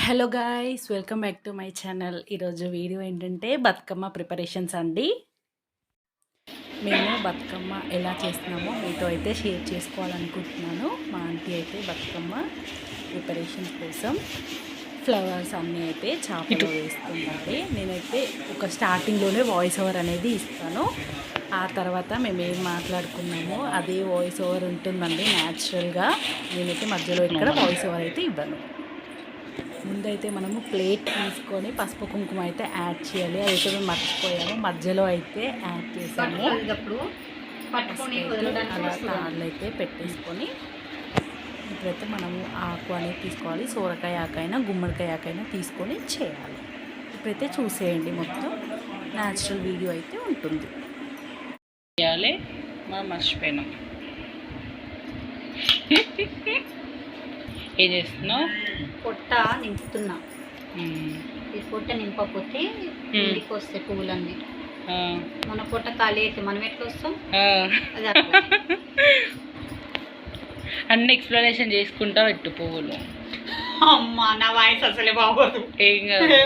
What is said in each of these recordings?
Hello guys, welcome back to my channel. ఈరోజు video ఏంటంటే Bathukamma preparations అండి. మేము బతుకమ్మ ఎలా చేస్తున్నామో మీతో అయితే షేర్ చేసుకోవాలనుకుంటున్నాను. మా ఆంటీ అయితే బతుకమ్మ ప్రిపరేషన్స్ కోసం ఫ్లవర్స్ అన్నీ అయితే చాపలో వేస్తుందండి. నేనైతే ఒక స్టార్టింగ్లోనే వాయిస్ ఓవర్ అనేది ఇస్తాను. ఆ తర్వాత మేము ఏం మాట్లాడుకున్నామో అదే వాయిస్ ఓవర్ ఉంటుందండి న్యాచురల్గా. నేనైతే మధ్యలో ఇక్కడ వాయిస్ ఓవర్ అయితే ఇవ్వను. ముందైతే మనము ప్లేట్ తీసుకొని పసుపు కుంకుమ అయితే యాడ్ చేయాలి. అదైతే మేము మర్చిపోయాము, మధ్యలో అయితే యాడ్ చేసాము. అలా తాళ్ళు అయితే పెట్టేసుకొని ఇప్పుడైతే మనము ఆకు అనేది తీసుకోవాలి. సోరకాయ ఆకైనా గుమ్మడికాయ ఆకైనా తీసుకొని చేయాలి. ఇప్పుడైతే చూసేయండి, మొత్తం న్యాచురల్ వీడియో అయితే ఉంటుంది. చేయాలి మనం మర్చిపోయినాం. ఏం చేస్తున్నావు? పొట్ట నింపుతున్నా. ఈ పొట్ట నింపకపోతే ఇంటికి వస్తాయి పువ్వులన్నీ. మన పొట్ట ఖాళీ అయితే మనం ఎట్లా వస్తాం? అన్ని ఎక్స్ప్లెనేషన్ చేసుకుంటా పెట్టు పువ్వులు. అమ్మా, నా వాయిస్ అసలే బాగోదు. ఏం కాదు,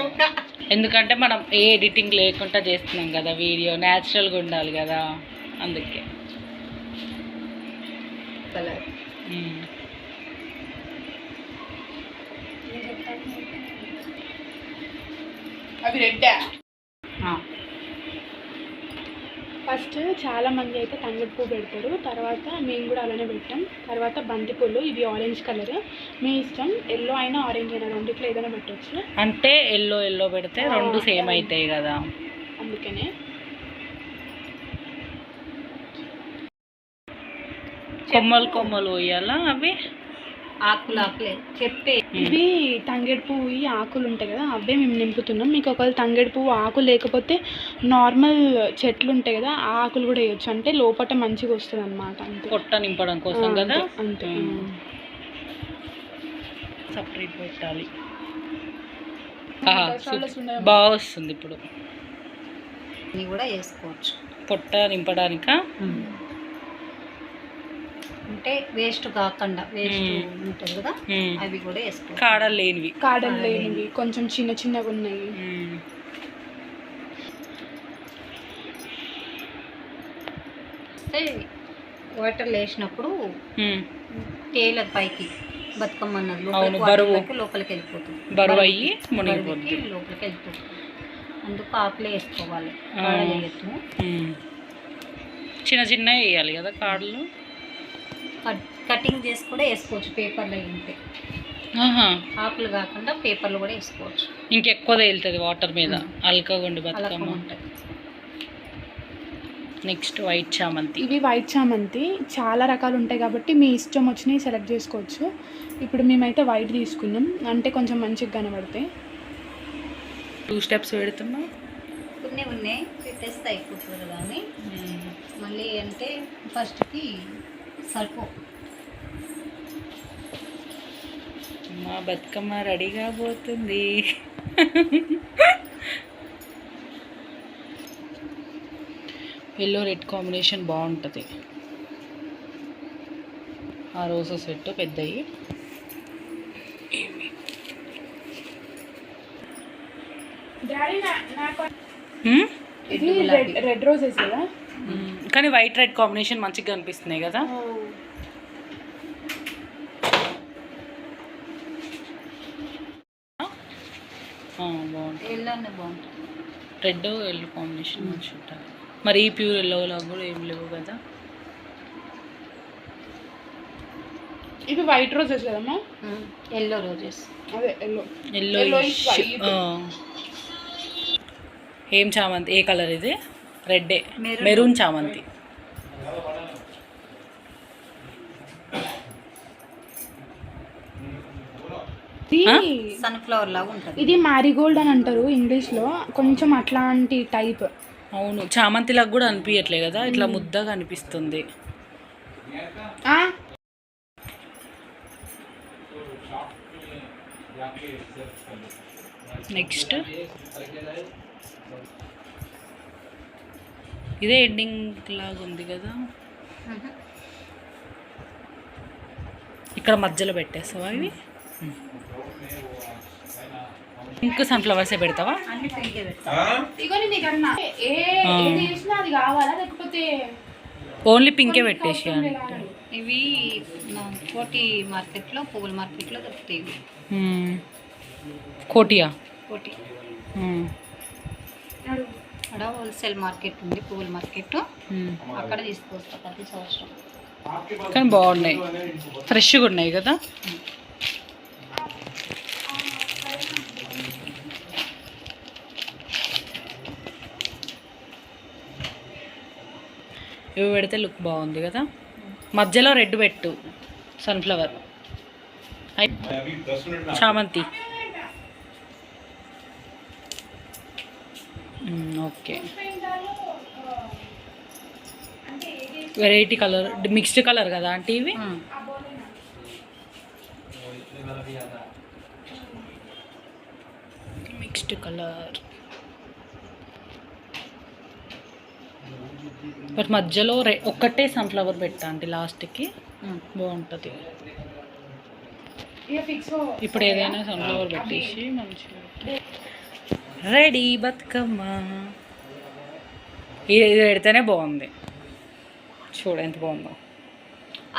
ఎందుకంటే మనం ఏ ఎడిటింగ్ లేకుండా చేస్తున్నాం కదా, వీడియో న్యాచురల్గా ఉండాలి కదా, అందుకే. కలర్ అవి రెడ్డా. ఫస్ట్ చాలామంది అయితే తంగడి పువ్వు పెడతారు, తర్వాత మేము కూడా అలానే పెట్టాం. తర్వాత బంతిపూలు, ఇవి ఆరెంజ్ కలర్, మీ ఇష్టం. ఎల్లో అయినా ఆరెంజ్ అయినా రెండిట్లో ఏదైనా పెట్టవచ్చు. అంటే ఎల్లో పెడితే రెండు సేమ్ అవుతాయి కదా, అందుకనే. కొమ్మలు పోయాలా అవి? ఆకులే చెప్పే. ఇవి తంగేడు పువ్వు ఆకులు ఉంటాయి కదా, అవే మేము నింపుతున్నాం. మీకు ఒకవేళ తంగేడు పువ్వు ఆకు లేకపోతే నార్మల్ చెట్లు ఉంటాయి కదా, ఆ ఆకులు కూడా వేయచ్చు. అంటే లోపల మంచిగా వస్తుంది అన్నమాట. అంతే, పొట్ట నింపడం కోసం కదా. అంతే. సపరేట్ పెట్టాలి. బాగా వస్తుంది. ఇప్పుడు కూడా వేసుకోవచ్చు పొట్ట నింపడానిక. అంటే వేస్ట్ కాకుండా, వేస్ట్ ఉంటుంది కదా, అవి కూడా వేసుకోవచ్చు. కాడలు లేనివి కొంచెం చిన్నగా ఉన్నాయి. వాటర్లో వేసినప్పుడు తేలదు పైకి. బతుకమ్మ అన్నది లోపలికి వెళ్ళిపోతుంది, బరువు అయ్యి లోపలికి వెళ్ళిపోతుంది. అందుకు ఆకులే వేసుకోవాలి. చిన్న వేయాలి కదా కాడలు. కటింగ్ చేసి కూడా వేసుకోవచ్చు పేపర్లో. ఉంటే ఆకులు కాకుండా పేపర్లు కూడా వేసుకోవచ్చు. ఇంకెక్కువ తేలుతుంది వాటర్ మీద, అల్కగుండి బతుకమ్మ ఉంటుంది. నెక్స్ట్ వైట్ చామంతి. ఇవి వైట్ చామంతి చాలా రకాలు ఉంటాయి కాబట్టి మీ ఇష్టం వచ్చినవి సెలెక్ట్ చేసుకోవచ్చు. ఇప్పుడు మేమైతే వైట్ తీసుకున్నాం, అంటే కొంచెం మంచిగా కనబడతాయి. 2 స్టెప్స్ పెడుతున్నాం. కొన్ని ఉన్నాయి పెట్టేస్తే అయిపోతుంది కానీ మళ్ళీ అంటే ఫస్ట్కి సరిపో. మా బతుకమ్మ రెడీ కాబోతుంది. ఎల్లో రెడ్ కాంబినేషన్ బాగుంటుంది. ఆ రోజు సెట్ పెద్దవి. ఇది రెడ్ రోజెస్ కదా, కానీ వైట్ రెడ్ కాంబినేషన్ మంచిగా కనిపిస్తున్నాయి కదా. బాగుంటుంది. రెడ్ ఎల్లో కాంబినేషన్ మంచిగా ఉంటుంది. మరి ఈ ప్యూర్ ఎల్లో లాగా కూడా ఏం లేవు కదా. ఇవి వైట్ రోజెస్ కదమ్మా. ఎల్లో రోజెస్, అదే ఎల్లో. ఏం చామంతి? ఏ కలర్ ఇది? రెడ్డే, మెరూన్ చామంతి. సన్ఫ్లవర్ లాగా ఉంటుంది. ఇది మ్యారీగోల్డ్ అని అంటారు ఇంగ్లీష్లో, కొంచెం అట్లాంటి టైప్. అవును, చామంతిలాగా కూడా అనిపించట్లే కదా, ఇట్లా ముద్దగా అనిపిస్తుంది. నెక్స్ట్ ఇదే ఎండింగ్ లాగా ఉంది కదా. ఇక్కడ మధ్యలో పెట్టేస్తావా ఇవి? పింక్ సన్ఫ్లవర్సే పెడతావా? అన్ని పింకే పెడతా. ఇగో నేను నీకు అన్నా ఏది వేసినా అది కావాలా లేకపోతే ఓన్లీ పింకే పెట్టేసి అంటే ఇవి కోటి మార్కెట్లో, పువ్వుల మార్కెట్లో దొరుకుతాయి ఇవి. కోటియా? కోటి అక్కడ హోల్సేల్ మార్కెట్ ఉంది, పువ్వుల మార్కెట్, అక్కడ తీసుకొస్తా ప్రతి సంవత్సరం. కానీ బాగున్నాయి, ఫ్రెష్గా ఉన్నాయి కదా. ఇవి పెడితే లుక్ బాగుంది కదా. మధ్యలో రెడ్ పెట్టు, సన్ఫ్లవర్, చామంతి. Okay, variety colour, mixed colour కదా అంటే ఇవి. మిక్స్డ్ కలర్, బట్ మధ్యలో ఒక్కటే సన్ఫ్లవర్ పెట్టా అంటే లాస్ట్కి బాగుంటుంది. ఇప్పుడు ఏదైనా సన్ఫ్లవర్ పెట్టేసి మంచిగా రెడీ బతుకమ్మ. ఇది పెడితేనే బాగుంది, చూడు ఎంత బాగుందో.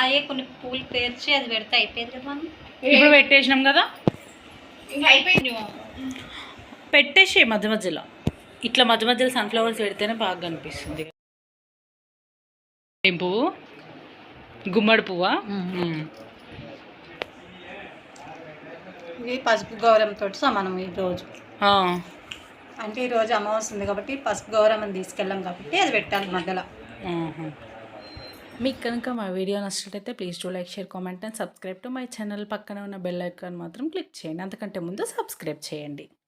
అయ్యే కొన్ని పూలు పేర్చి అది పెడితే అయిపోయింది కదా. ఇప్పుడు పెట్టేసినాం కదా, ఇంకా అయిపోయింది. పెట్టేసి మధ్య మధ్యలో ఇట్లా మధ్య మధ్యలో సన్ఫ్లవర్స్ పెడితేనే బాగా కనిపిస్తుంది. ఏం పువ్వు? గుమ్మడి పువ్వా? ఇది పసుపు గౌరంతో సమానం ఈరోజు. అంటే ఈరోజు అమావాస్య ఉంది కాబట్టి పసుపు గౌరమ్మని తీసుకెళ్ళాం కాబట్టి అది పెట్టాలి మధ్యలో. మీకు కనుక మా వీడియో నచ్చినట్టయితే please do like, share, comment and subscribe to my channel. పక్కన ఉన్న బెల్ ఐకాన్ మాత్రం క్లిక్ చేయండి, అంతకంటే ముందు సబ్స్క్రైబ్ చేయండి.